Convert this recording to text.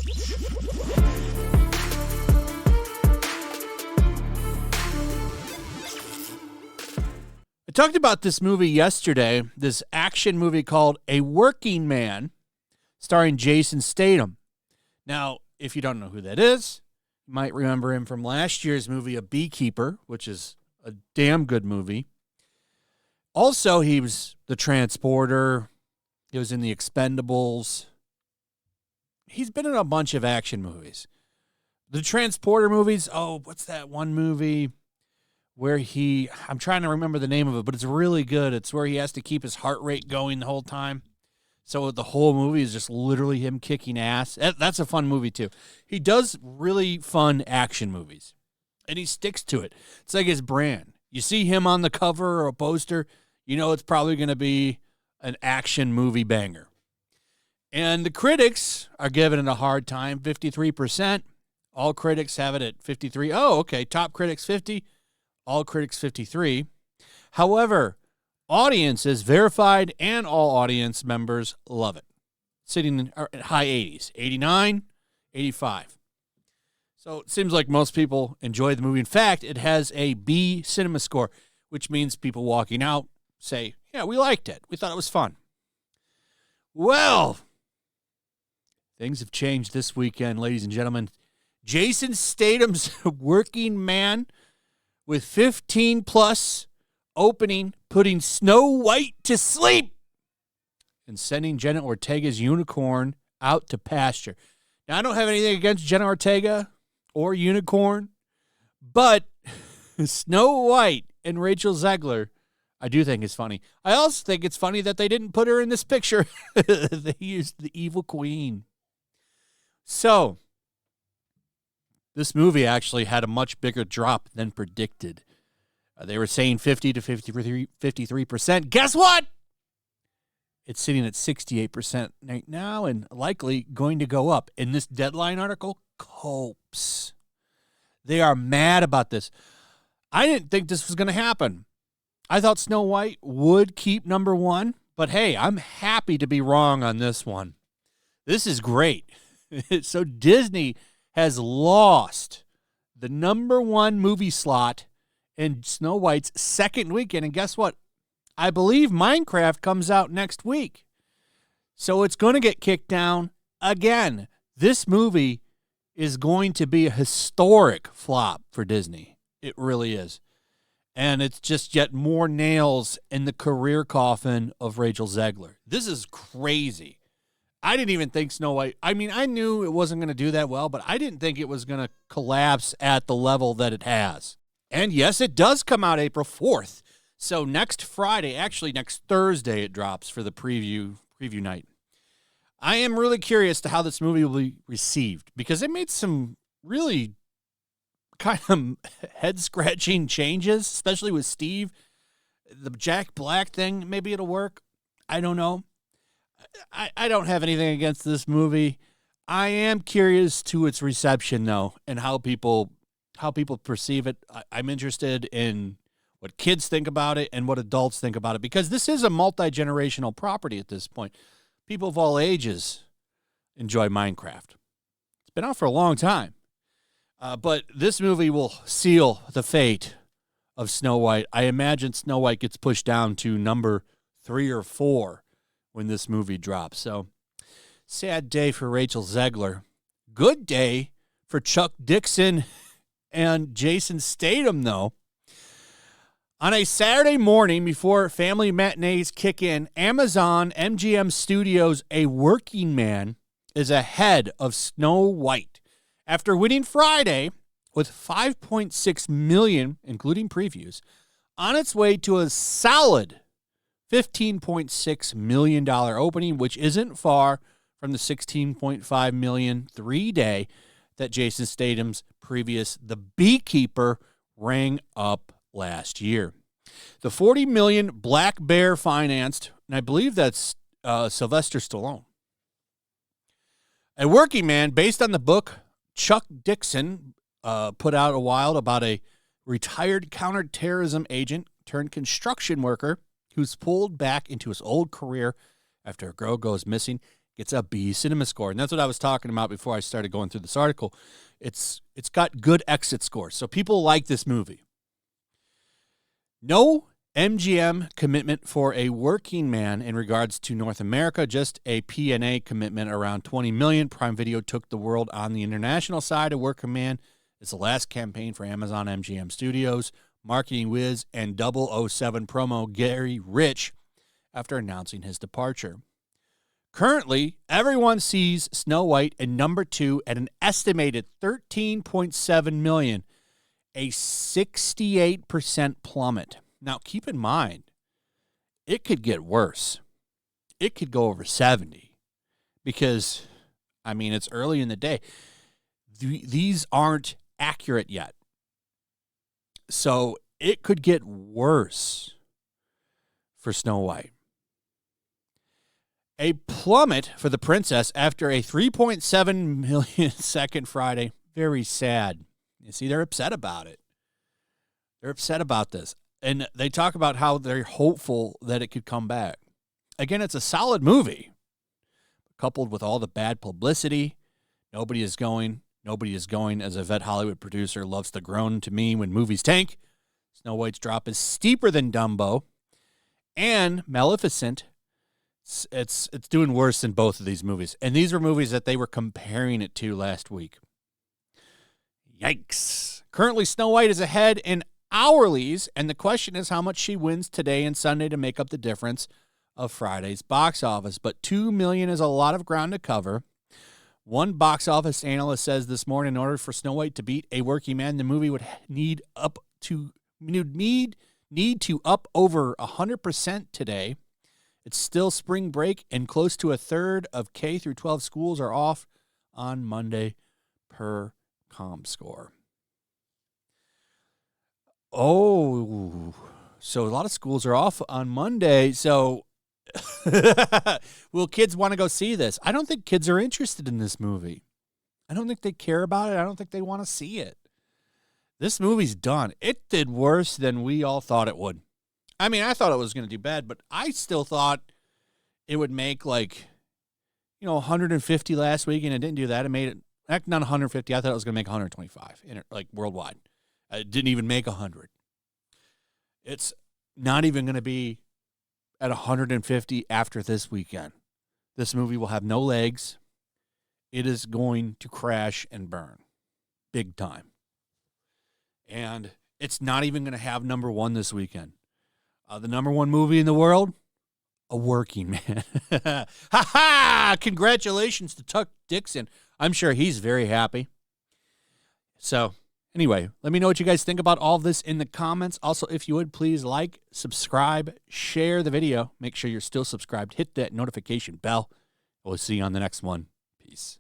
I talked about this movie yesterday, this action movie called A Working Man, starring Jason Statham. Now, if you don't know who that is, you might remember him from last year's movie, A Beekeeper, which is a damn good movie. Also, he was the Transporter. He was in The Expendables. He's been in a bunch of action movies. The Transporter movies, what's that one movie where I'm trying to remember the name of it, but it's really good. It's where he has to keep his heart rate going the whole time. So the whole movie is just literally him kicking ass. That's a fun movie, too. He does really fun action movies, and he sticks to it. It's like his brand. You see him on the cover or a poster, you know it's probably going to be an action movie banger. And the critics are giving it a hard time, 53%. All critics have it at 53. Oh, okay, top critics 50, all critics 53. However, audiences, verified and all audience members, love it. Sitting in high 80s, 89, 85. So it seems like most people enjoy the movie. In fact, it has a B cinema score, which means people walking out say, yeah, we liked it. We thought it was fun. Well, things have changed this weekend, ladies and gentlemen. Jason Statham's Working Man with 15+ opening, putting Snow White to sleep and sending Jenna Ortega's Unicorn out to pasture. Now, I don't have anything against Jenna Ortega or Unicorn, but Snow White and Rachel Zegler, I do think is funny. I also think it's funny that they didn't put her in this picture. They used the evil queen. So, this movie actually had a much bigger drop than predicted. They were saying 50 to 53%. Guess what? It's sitting at 68% right now and likely going to go up. In this Deadline article, copes. They are mad about this. I didn't think this was going to happen. I thought Snow White would keep number one, but hey, I'm happy to be wrong on this one. This is great. So Disney has lost the number one movie slot in Snow White's second weekend. And guess what? I believe Minecraft comes out next week. So it's going to get kicked down again. This movie is going to be a historic flop for Disney. It really is. And it's just yet more nails in the career coffin of Rachel Zegler. This is crazy. I didn't even think Snow White, I knew it wasn't going to do that well, but I didn't think it was going to collapse at the level that it has. And yes, it does come out April 4th. So next Friday, actually next Thursday, it drops for the preview night. I am really curious to how this movie will be received because it made some really kind of head-scratching changes, especially with Steve. The Jack Black thing, maybe it'll work. I don't know. I don't have anything against this movie. I am curious to its reception, though, and how people perceive it. I'm interested in what kids think about it and what adults think about it, because this is a multi-generational property at this point. People of all ages enjoy Minecraft. It's been out for a long time. But this movie will seal the fate of Snow White. I imagine Snow White gets pushed down to number 3 or 4 when this movie drops. So, sad day for Rachel Zegler. Good day for Chuck Dixon and Jason Statham, though. On a Saturday morning before family matinees kick in, Amazon MGM Studios' A Working Man is ahead of Snow White. After winning Friday with $5.6 million, including previews, on its way to a solid $15.6 million opening, which isn't far from the $16.5 million 3-day that Jason Statham's previous The Beekeeper rang up last year. The $40 million Black Bear financed, and I believe that's Sylvester Stallone. A Working Man, based on the book Chuck Dixon put out a while about a retired counterterrorism agent turned construction worker who's pulled back into his old career after a girl goes missing. gets a B cinema score. And that's what I was talking about before I started going through this article. It's got good exit scores. So people like this movie. No MGM commitment for A Working Man in regards to North America, just a P&A commitment around $20 million. Prime Video took the world on the international side. A Working Man is the last campaign for Amazon MGM Studios. Marketing whiz and 007 promo Gary Rich after announcing his departure. Currently, everyone sees Snow White in number 2 at an estimated $13.7 million, a 68% plummet. Now, keep in mind, it could get worse. It could go over 70 because, I mean, it's early in the day. These aren't accurate yet. So it could get worse for Snow White. A plummet for the princess after a 3.7 million second Friday. Very sad. You see, they're upset about it. They're upset about this. And they talk about how they're hopeful that it could come back. Again, it's a solid movie. Coupled with all the bad publicity, nobody is going, as a vet Hollywood producer loves to groan to me when movies tank. Snow White's drop is steeper than Dumbo. And Maleficent, it's doing worse than both of these movies. And these were movies that they were comparing it to last week. Yikes. Currently, Snow White is ahead in hourlies, and the question is how much she wins today and Sunday to make up the difference of Friday's box office. But $2 million is a lot of ground to cover. One box office analyst says this morning, in order for Snow White to beat A Working Man, the movie would need to up over 100% today. It's still spring break, and close to a third of K through 12 schools are off on Monday per ComScore. Oh, so a lot of schools are off on Monday. So will kids want to go see this? I don't think kids are interested in this movie. I don't think they care about it. I don't think they want to see it. This movie's done. It did worse than we all thought it would. I mean, I thought it was going to do bad, but I still thought it would make 150 last week, and it didn't do that. It made it not 150. I thought it was going to make 125 worldwide. It didn't even make 100. It's not even going to be at 150 after this weekend. This movie will have no legs. It is going to crash and burn big time. And it's not even going to have number 1 this weekend. The number 1 movie in the world, A Working Man. Ha-ha! Congratulations to Tuck Dixon. I'm sure he's very happy. So, anyway, let me know what you guys think about all of this in the comments. Also, if you would, please like, subscribe, share the video. Make sure you're still subscribed. Hit that notification bell. We'll see you on the next one. Peace.